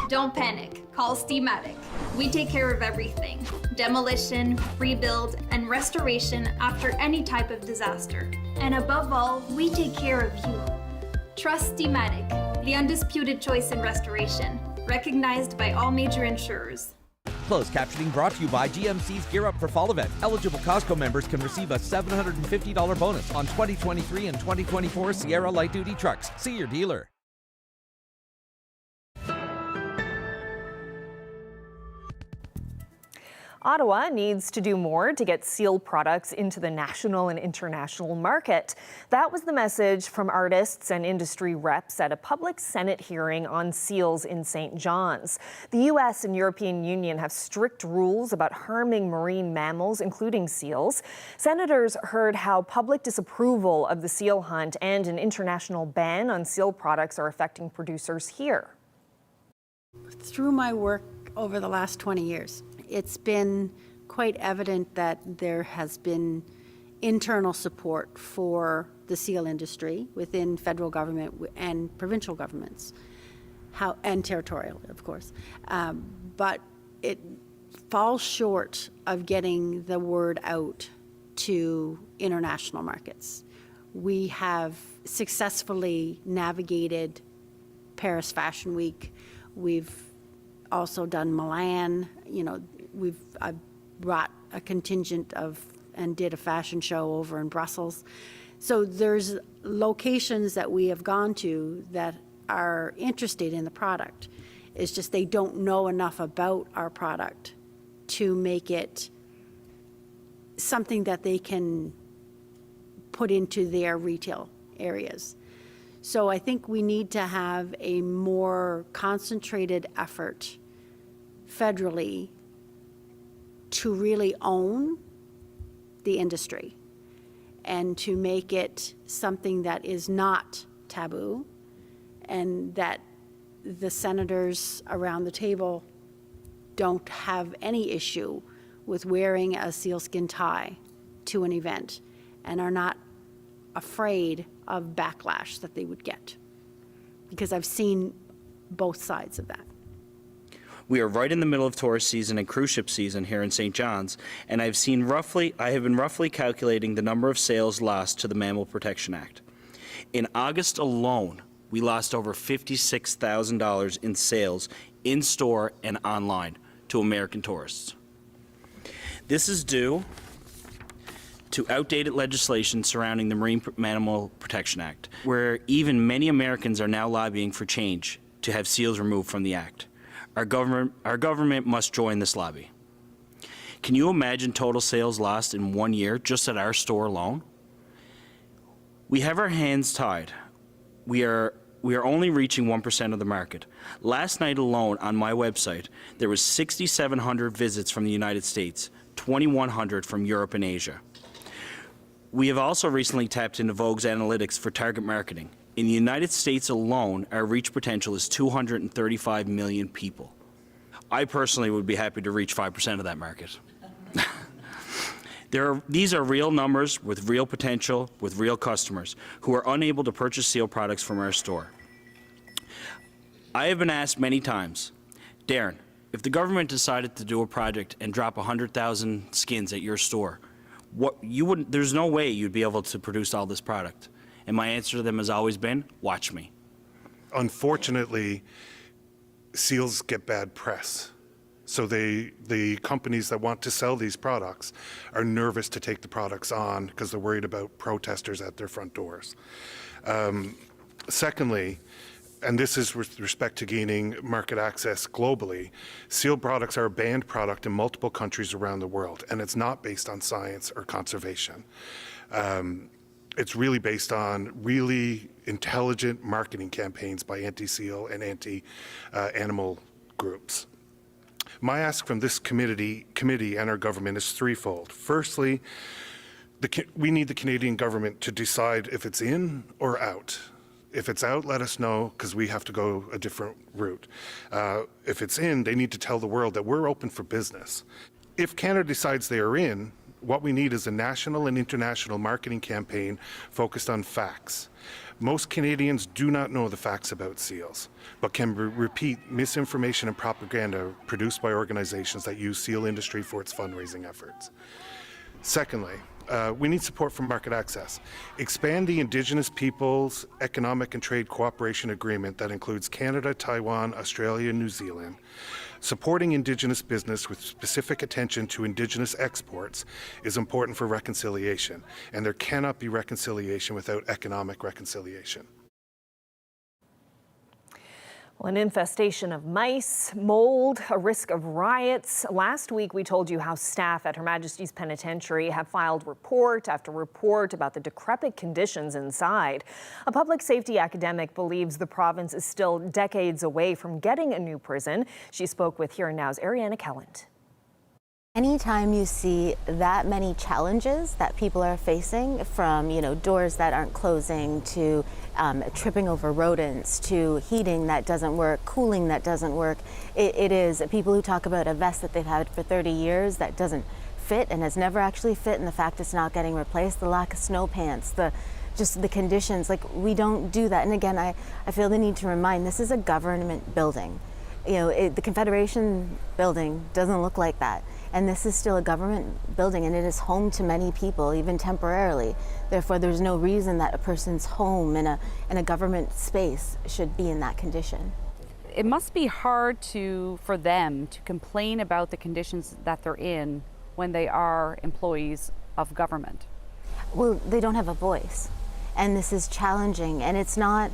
don't panic. Call Steamatic. We take care of everything: demolition, rebuild, and restoration after any type of disaster. And above all, we take care of you. Trust Steamatic, the undisputed choice in restoration, recognized by all major insurers. Closed captioning brought to you by GMC's Gear Up for Fall event. Eligible Costco members can receive a $750 bonus on 2023 and 2024 Sierra light-duty trucks. See your dealer. Ottawa needs to do more to get seal products into the national and international market. That was the message from artists and industry reps at a public Senate hearing on seals in St. John's. The U.S. and European Union have strict rules about harming marine mammals, including seals. Senators heard how public disapproval of the seal hunt and an international ban on seal products are affecting producers here. Through my work over the last 20 years, it's been quite evident that there has been internal support for the seal industry within federal government and provincial governments, and territorial, of course. But it falls short of getting the word out to international markets. We have successfully navigated Paris Fashion Week. We've also done Milan. You know, I brought a contingent of and did a fashion show over in Brussels. So there's locations that we have gone to that are interested in the product. It's just they don't know enough about our product to make it something that they can put into their retail areas. So I think we need to have a more concentrated effort federally to really own the industry and to make it something that is not taboo, and that the senators around the table don't have any issue with wearing a sealskin tie to an event and are not afraid of backlash that they would get, because I've seen both sides of that. We are right in the middle of tourist season and cruise ship season here in St. John's, and I have been roughly calculating the number of sales lost to the Mammal Protection Act. In August alone, we lost over $56,000 in sales in store and online to American tourists. This is due to outdated legislation surrounding the Marine Mammal Protection Act, where even many Americans are now lobbying for change to have seals removed from the act. Our government must join this lobby. Can you imagine total sales lost in 1 year just at our store alone? We have our hands tied. We are only reaching 1% of the market. Last night alone on my website, there was 6,700 visits from the United States, 2,100 from Europe and Asia. We have also recently tapped into Vogue's analytics for target marketing. In the United States alone, our reach potential is 235 million people. I personally would be happy to reach 5% of that market. These are real numbers with real potential, with real customers who are unable to purchase seal products from our store. I have been asked many times, Darren, if the government decided to do a project and drop 100,000 skins at your store, there's no way you'd be able to produce all this product. And my answer to them has always been, watch me. Unfortunately, seals get bad press. So the companies that want to sell these products are nervous to take the products on because they're worried about protesters at their front doors. Secondly, and this is with respect to gaining market access globally, sealed products are a banned product in multiple countries around the world, and it's not based on science or conservation. It's really based on really intelligent marketing campaigns by anti-seal and anti-animal groups. My ask from this committee and our government is threefold. Firstly, we need the Canadian government to decide if it's in or out. If it's out, let us know, because we have to go a different route. If it's in, they need to tell the world that we're open for business. If Canada decides they are in, what we need is a national and international marketing campaign focused on facts. Most Canadians do not know the facts about seals, but can repeat misinformation and propaganda produced by organizations that use seal industry for its fundraising efforts. Secondly, we need support from market access. Expand the Indigenous Peoples Economic and Trade Cooperation Agreement that includes Canada, Taiwan, Australia, and New Zealand. Supporting Indigenous business with specific attention to Indigenous exports is important for reconciliation, and there cannot be reconciliation without economic reconciliation. Well, an infestation of mice, mold, a risk of riots. Last week, we told you how staff at Her Majesty's Penitentiary have filed report after report about the decrepit conditions inside. A public safety academic believes the province is still decades away from getting a new prison. She spoke with Here and Now's Ariana Kelland. Anytime you see that many challenges that people are facing, from doors that aren't closing to tripping over rodents to heating that doesn't work, cooling that doesn't work, it is people who talk about a vest that they've had for 30 years that doesn't fit and has never actually fit, and the fact it's not getting replaced, the lack of snow pants, just the conditions. Like, we don't do that. And again, I feel the need to remind, this is a government building. The Confederation building doesn't look like that. And this is still a government building, and it is home to many people, even temporarily. Therefore, there's no reason that a person's home in a government space should be in that condition. It must be hard for them to complain about the conditions that they're in when they are employees of government. Well, they don't have a voice. And this is challenging, and it's not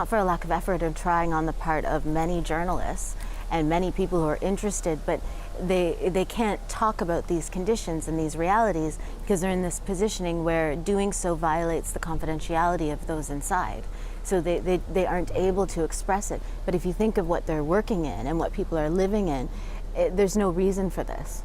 for a lack of effort or trying on the part of many journalists and many people who are interested, but they can't talk about these conditions and these realities because they're in this positioning where doing so violates the confidentiality of those inside. So they aren't able to express it. But if you think of what they're working in and what people are living in, there's no reason for this.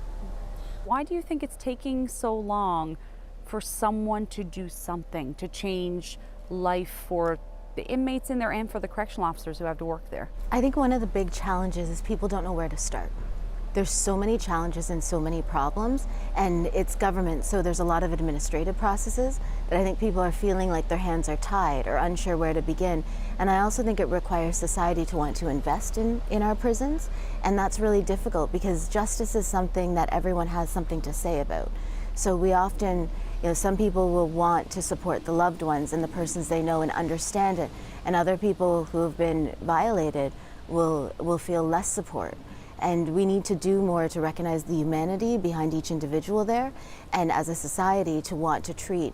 Why do you think it's taking so long for someone to do something to change life for the inmates in there and for the correctional officers who have to work there? I think one of the big challenges is people don't know where to start. There's so many challenges and so many problems, and it's government, so there's a lot of administrative processes that I think people are feeling like their hands are tied or unsure where to begin. And I also think it requires society to want to invest in our prisons, and that's really difficult because justice is something that everyone has something to say about. So we often, some people will want to support the loved ones and the persons they know and understand it, and other people who have been violated will feel less support. And we need to do more to recognize the humanity behind each individual there, and as a society to want to treat,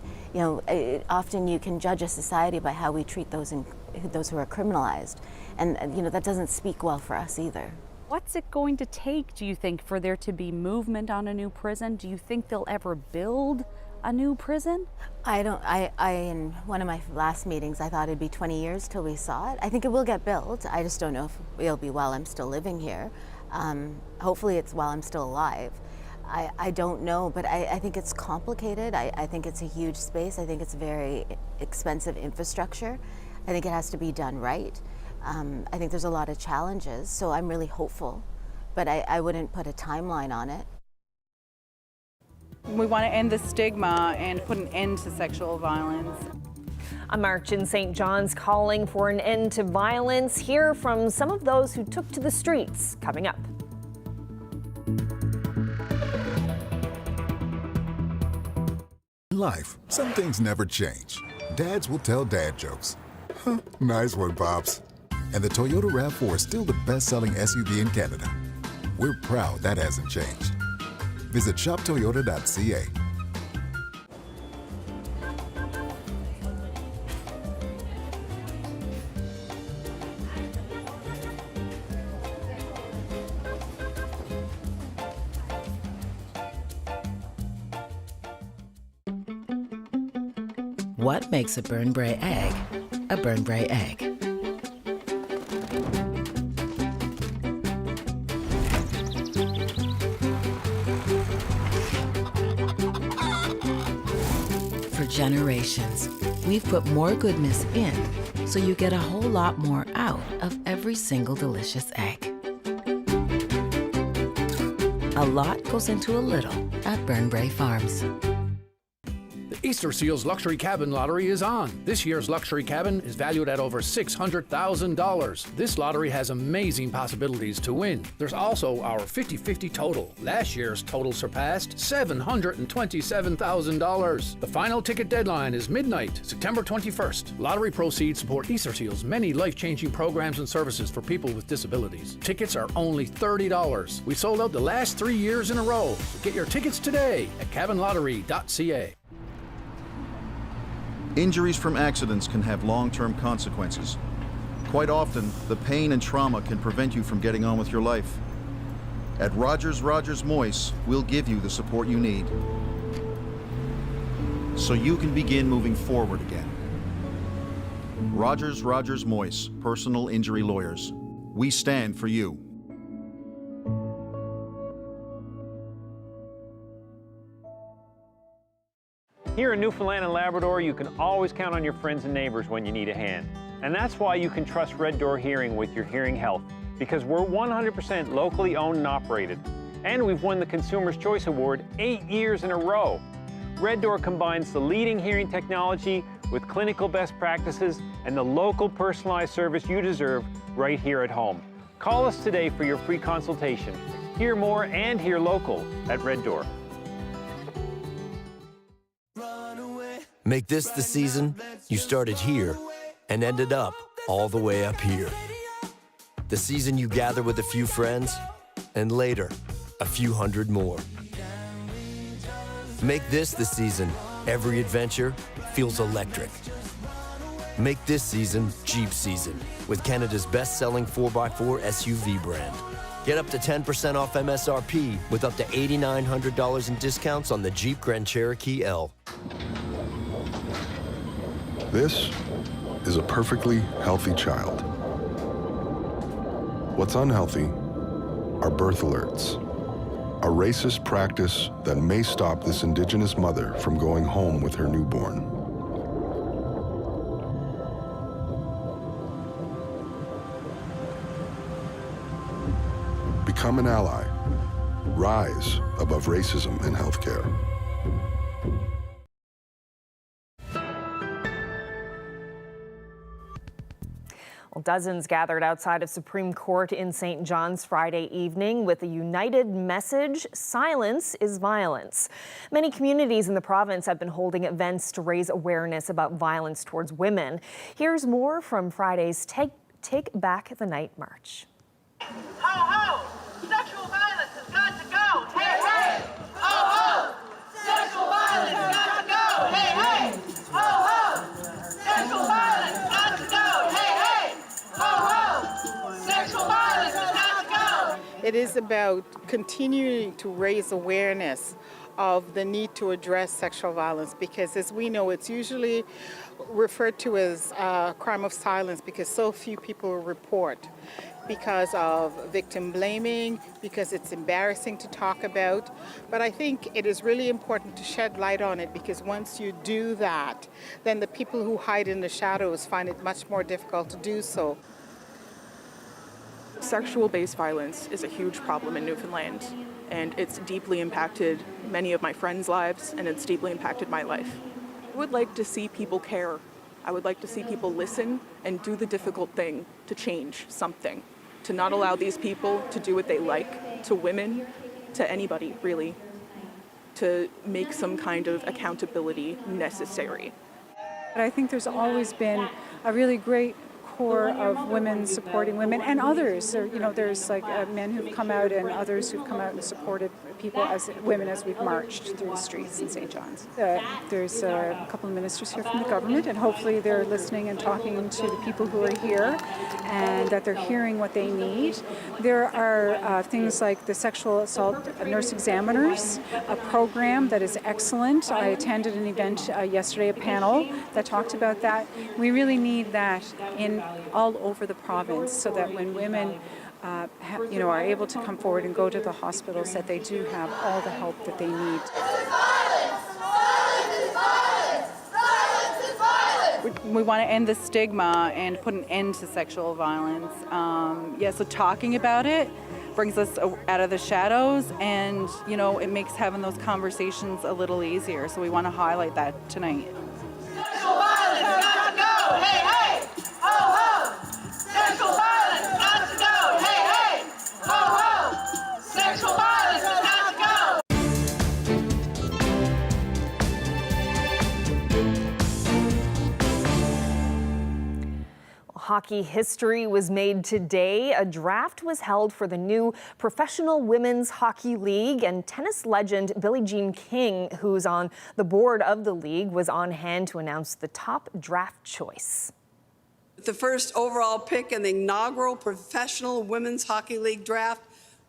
often you can judge a society by how we treat those who are criminalized, and that doesn't speak well for us either. What's it going to take, do you think, for there to be movement on a new prison? Do you think they'll ever build a new prison? In one of my last meetings, I thought it'd be 20 years till we saw it. I think it will get built. I just don't know if it'll be while I'm still living here. Hopefully it's while I'm still alive. I don't know, but I think it's complicated. I think it's a huge space. I think it's very expensive infrastructure. I think it has to be done right. I think there's a lot of challenges, so I'm really hopeful, but I wouldn't put a timeline on it. We want to end the stigma and put an end to sexual violence. A march in St. John's calling for an end to violence. Hear from some of those who took to the streets coming up. In life, some things never change. Dads will tell dad jokes. Nice one, Pops. And the Toyota RAV4 is still the best-selling SUV in Canada. We're proud that hasn't changed. Visit shoptoyota.ca. What makes a Burnbrae egg a Burnbrae egg? For generations, we've put more goodness in so you get a whole lot more out of every single delicious egg. A lot goes into a little at Burnbrae Farms. Easter Seals Luxury Cabin Lottery is on. This year's luxury cabin is valued at over $600,000. This lottery has amazing possibilities to win. There's also our 50-50 total. Last year's total surpassed $727,000. The final ticket deadline is midnight, September 21st. Lottery proceeds support Easter Seals' many life-changing programs and services for people with disabilities. Tickets are only $30. We sold out the last 3 years in a row. So get your tickets today at cabinlottery.ca. Injuries from accidents can have long-term consequences. Quite often, the pain and trauma can prevent you from getting on with your life. At Rogers Moyse, we'll give you the support you need so you can begin moving forward again. Rogers Moyse, personal injury lawyers. We stand for you. Here in Newfoundland and Labrador, you can always count on your friends and neighbors when you need a hand. And that's why you can trust Red Door Hearing with your hearing health, because we're 100% locally owned and operated. And we've won the Consumer's Choice Award 8 years in a row. Red Door combines the leading hearing technology with clinical best practices and the local personalized service you deserve right here at home. Call us today for your free consultation. Hear more and hear local at Red Door. Make this the season you started here and ended up all the way up here. The season you gather with a few friends and later a few hundred more. Make this the season every adventure feels electric. Make this season Jeep season with Canada's best-selling 4x4 SUV brand. Get up to 10% off MSRP with up to $8,900 in discounts on the Jeep Grand Cherokee L. This is a perfectly healthy child. What's unhealthy are birth alerts, a racist practice that may stop this Indigenous mother from going home with her newborn. Become an ally. Rise above racism in healthcare. Well, dozens gathered outside of Supreme Court in St. John's Friday evening with a united message: silence is violence. Many communities in the province have been holding events to raise awareness about violence towards women. Here's more from Friday's Take Back the Night March. Ho, ho! Sexual violence has got to go! Hey, hey! Ho, ho! Sexual violence has got to go! Hey, hey! Ho, ho! Sexual violence has got to go! Hey, hey! Ho, ho! Sexual violence has got to go! It is about continuing to raise awareness of the need to address sexual violence, because as we know, it's usually referred to as a crime of silence because so few people report, because of victim blaming, because it's embarrassing to talk about. But I think it is really important to shed light on it, because once you do that, then the people who hide in the shadows find it much more difficult to do so. Sexual-based violence is a huge problem in Newfoundland, and it's deeply impacted many of my friends' lives, and it's deeply impacted my life. I would like to see people care. I would like to see people listen and do the difficult thing to change something, to not allow these people to do what they like to women, to anybody, really, to make some kind of accountability necessary. But I think there's always been a really great core of women supporting women and others. There's like men who've come out and others who've come out and supported people as women as we've marched through the streets in St. John's. There's a couple of ministers here from the government, and hopefully they're listening and talking to the people who are here, and that they're hearing what they need. There are things like the sexual assault nurse examiners, a program that is excellent. I attended an event yesterday, a panel that talked about that. We really need that in all over the province, so that when women are able to come forward and go to the hospitals, that they do have all the help that they need. We want to end the stigma and put an end to sexual violence. So talking about it brings us out of the shadows, and it makes having those conversations a little easier. So we want to highlight that tonight. Sexual violence got to go. Hey, hey, ho, ho. Sexual violence got to go. Hey, hey, ho, ho. Sexual violence got to go. Hockey history was made today. A draft was held for the new Professional Women's Hockey League, and tennis legend Billie Jean King, who's on the board of the league, was on hand to announce the top draft choice. The first overall pick in the inaugural Professional Women's Hockey League draft,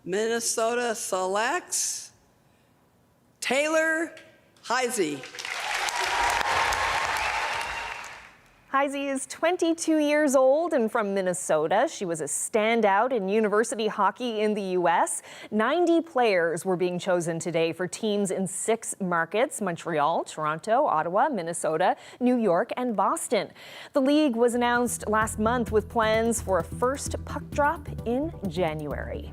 Minnesota selects Taylor Heisey. Heisey is 22 years old and from Minnesota. She was a standout in university hockey in the U.S. 90 players were being chosen today for teams in 6 markets: Montreal, Toronto, Ottawa, Minnesota, New York, and Boston. The league was announced last month with plans for a first puck drop in January.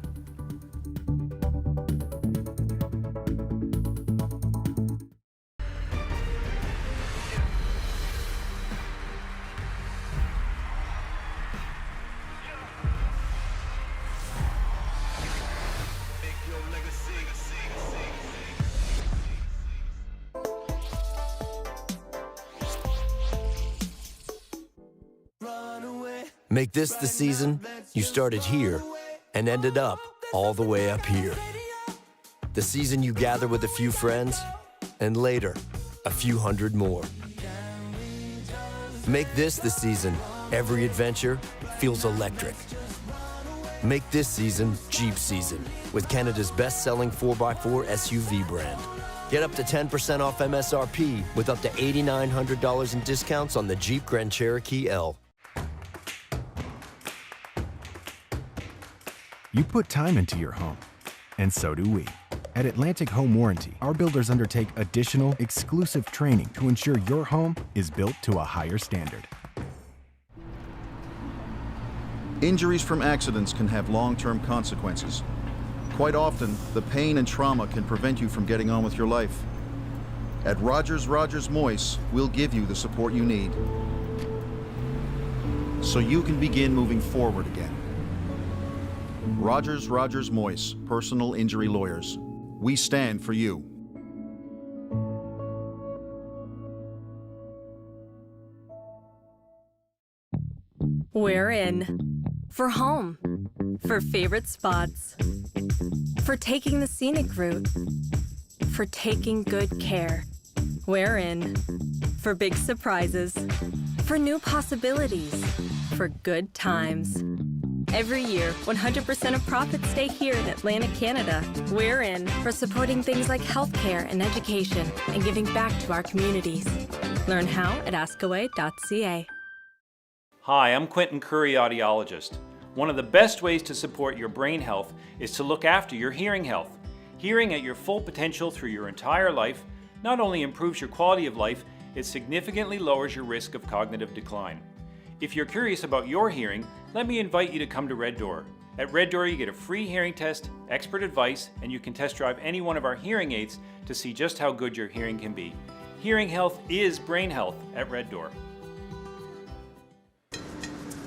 Make this the season you started here and ended up all the way up here. The season you gather with a few friends and later a few hundred more. Make this the season every adventure feels electric. Make this season Jeep season with Canada's best-selling 4x4 SUV brand. Get up to 10% off MSRP with up to $8,900 in discounts on the Jeep Grand Cherokee L. You put time into your home, and so do we. At Atlantic Home Warranty, our builders undertake additional, exclusive training to ensure your home is built to a higher standard. Injuries from accidents can have long-term consequences. Quite often, the pain and trauma can prevent you from getting on with your life. At Rogers Moyse, we'll give you the support you need, so you can begin moving forward again. Rogers Moyse, personal injury lawyers. We stand for you. We're in. For home. For favorite spots. For taking the scenic route. For taking good care. We're in. For big surprises. For new possibilities. For good times. Every year, 100% of profits stay here in Atlantic Canada. We're in for supporting things like healthcare and education and giving back to our communities. Learn how at askaway.ca. Hi, I'm Quentin Curry, audiologist. One of the best ways to support your brain health is to look after your hearing health. Hearing at your full potential through your entire life not only improves your quality of life, it significantly lowers your risk of cognitive decline. If you're curious about your hearing, let me invite you to come to Red Door. At Red Door, you get a free hearing test, expert advice, and you can test drive any one of our hearing aids to see just how good your hearing can be. Hearing health is brain health at Red Door.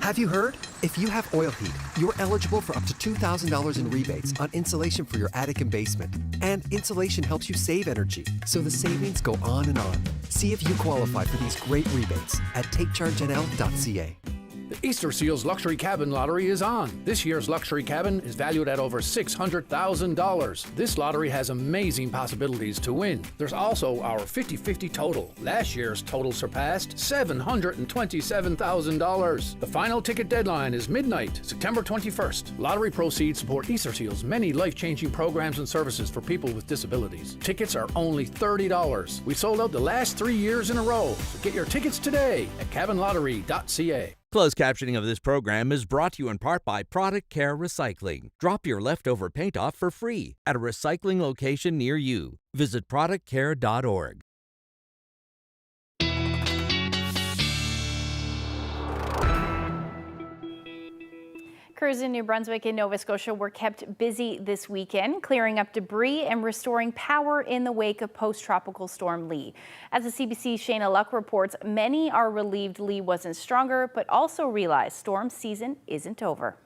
Have you heard? If you have oil heat, you're eligible for up to $2,000 in rebates on insulation for your attic and basement. And insulation helps you save energy, so the savings go on and on. See if you qualify for these great rebates at takechargenl.ca. The Easter Seals Luxury Cabin Lottery is on. This year's luxury cabin is valued at over $600,000. This lottery has amazing possibilities to win. There's also our 50-50 total. Last year's total surpassed $727,000. The final ticket deadline is midnight, September 21st. Lottery proceeds support Easter Seals' many life-changing programs and services for people with disabilities. Tickets are only $30. We sold out the last 3 years in a row. So get your tickets today at cabinlottery.ca. Closed captioning of this program is brought to you in part by Product Care Recycling. Drop your leftover paint off for free at a recycling location near you. Visit productcare.org. Crews in New Brunswick and Nova Scotia were kept busy this weekend, clearing up debris and restoring power in the wake of post-tropical storm Lee. As the CBC's Shayna Luck reports, many are relieved Lee wasn't stronger, but also realize storm season isn't over.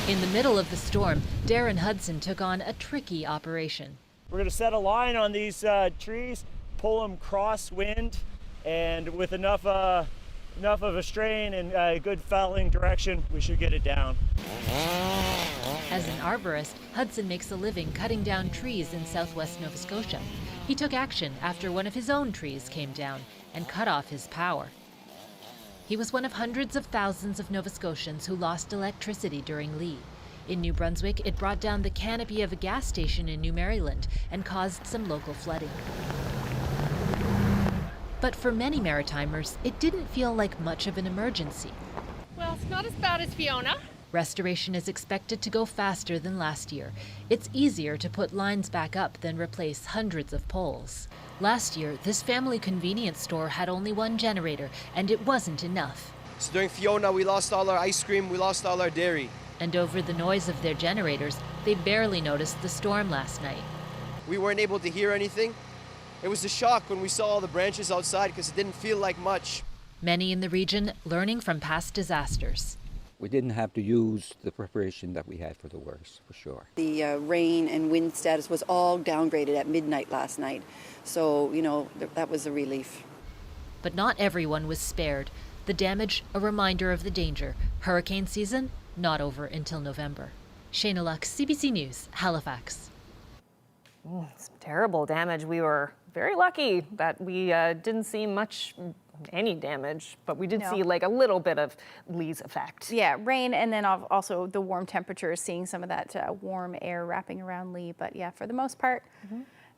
In the middle of the storm, Darren Hudson took on a tricky operation. We're going to set a line on these trees, pull them crosswind, and with enough of a strain and good felling direction, we should get it down. As an arborist, Hudson makes a living cutting down trees in southwest Nova Scotia. He took action after one of his own trees came down and cut off his power. He was one of hundreds of thousands of Nova Scotians who lost electricity during Lee. In New Brunswick, it brought down the canopy of a gas station in New Maryland and caused some local flooding. But for many Maritimers, it didn't feel like much of an emergency. Well, it's not as bad as Fiona. Restoration is expected to go faster than last year. It's easier to put lines back up than replace hundreds of poles. Last year, this family convenience store had only one generator, and it wasn't enough. So during Fiona, we lost all our ice cream, we lost all our dairy. And over the noise of their generators, they barely noticed the storm last night. We weren't able to hear anything. It was a shock when we saw all the branches outside because it didn't feel like much. Many in the region learning from past disasters. We didn't have to use the preparation that we had for the worst, for sure. The rain and wind status was all downgraded at midnight last night. So, that was a relief. But not everyone was spared. The damage, a reminder of the danger. Hurricane season, not over until November. Shayna Luck, CBC News, Halifax. Some terrible damage. We were very lucky that we didn't see any damage, but we did see like a little bit of Lee's effect. Yeah, rain, and then also the warm temperatures, seeing some of that warm air wrapping around Lee. But yeah, for the most part,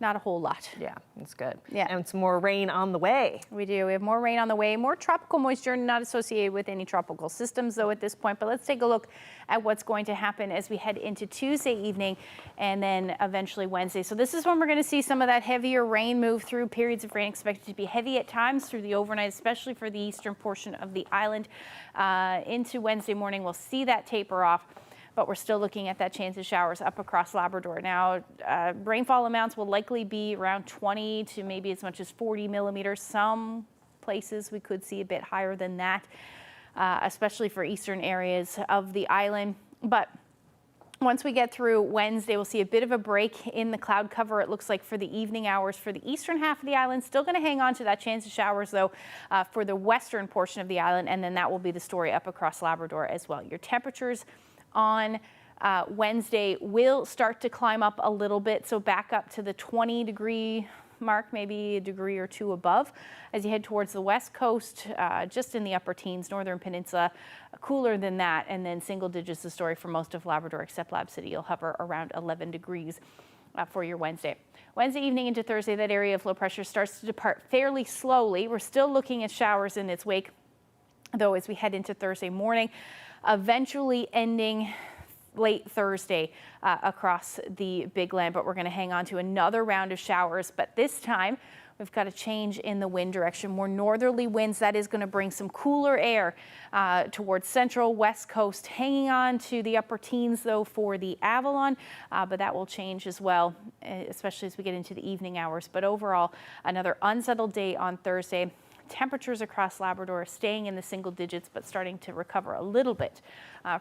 not a whole lot. Yeah, it's good. Yeah. And some more rain on the way. We do. We have more rain on the way, more tropical moisture, not associated with any tropical systems though at this point. But let's take a look at what's going to happen as we head into Tuesday evening and then eventually Wednesday. So this is when we're going to see some of that heavier rain move through. Periods of rain expected to be heavy at times through the overnight, especially for the eastern portion of the island. Into Wednesday morning, we'll see that taper off. But we're still looking at that chance of showers up across Labrador. Now, rainfall amounts will likely be around 20 to maybe as much as 40 millimeters. Some places we could see a bit higher than that, especially for eastern areas of the island. But once we get through Wednesday, we'll see a bit of a break in the cloud cover. It looks like for the evening hours for the eastern half of the island. Still going to hang on to that chance of showers, though, for the western portion of the island. And then that will be the story up across Labrador as well. Your temperatures on Wednesday will start to climb up a little bit, so back up to the 20-degree mark, maybe a degree or two above. As you head towards the west coast, just in the upper teens, northern peninsula, cooler than that, and then single digits the story for most of Labrador except Lab City. You'll hover around 11 degrees for your Wednesday. Wednesday evening into Thursday, that area of low pressure starts to depart fairly slowly. We're still looking at showers in its wake, though, as we head into Thursday morning, eventually ending late Thursday across the Big Land, but we're going to hang on to another round of showers. But this time, we've got a change in the wind direction, more northerly winds. That is going to bring some cooler air towards central west coast, hanging on to the upper teens, though, for the Avalon, but that will change as well, especially as we get into the evening hours. But overall, another unsettled day on Thursday. Temperatures across Labrador staying in the single digits, but starting to recover a little bit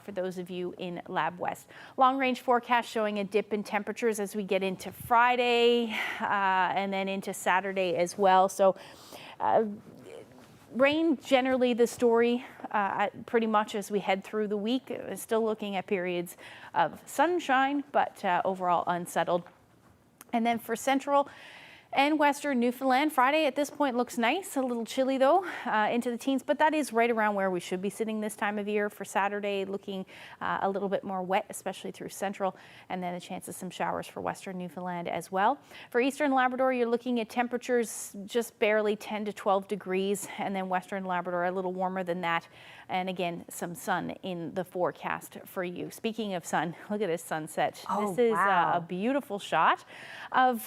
for those of you in Lab West. Long range forecast showing a dip in temperatures as we get into Friday and then into Saturday as well. So Rain, generally the story pretty much as we head through the week. Still looking at periods of sunshine, but overall unsettled. And then for central and western Newfoundland, Friday at this point looks nice, a little chilly though, into the teens, but that is right around where we should be sitting this time of year. For Saturday, looking a little bit more wet, especially through central, and then a chance of some showers for western Newfoundland as well. For eastern Labrador, you're looking at temperatures just barely 10 to 12 degrees, and then western Labrador a little warmer than that. And again, some sun in the forecast for you. Speaking of sun, look at this sunset. Oh, this is wow. a beautiful shot of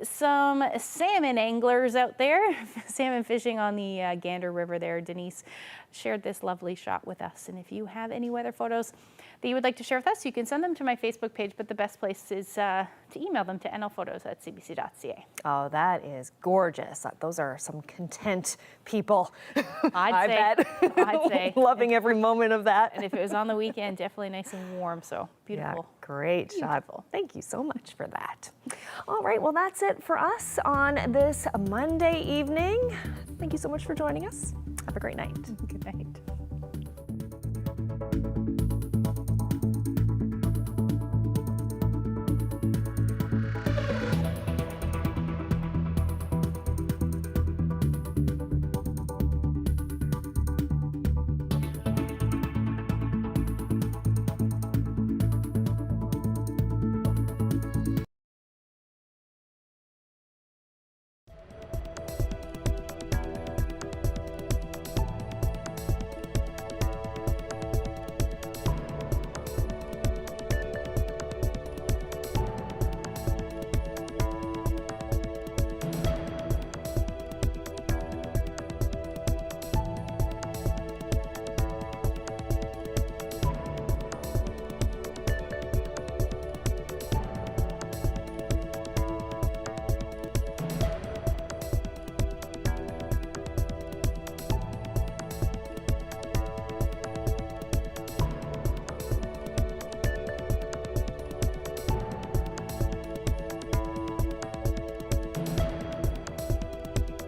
some salmon anglers out there, salmon fishing on the Gander River there. Denise shared this lovely shot with us. And if you have any weather photos that you would like to share with us, you can send them to my Facebook page, but the best place is to email them to nlphotos@cbc.ca. Oh, that is gorgeous. Those are some content people. I'd say. Loving every moment of that. And if it was on the weekend, definitely nice and warm. So beautiful. Yeah, great shot. Thank you so much for that. All right, well, that's it for us on this Monday evening. Thank you so much for joining us. Have a great night. Good night.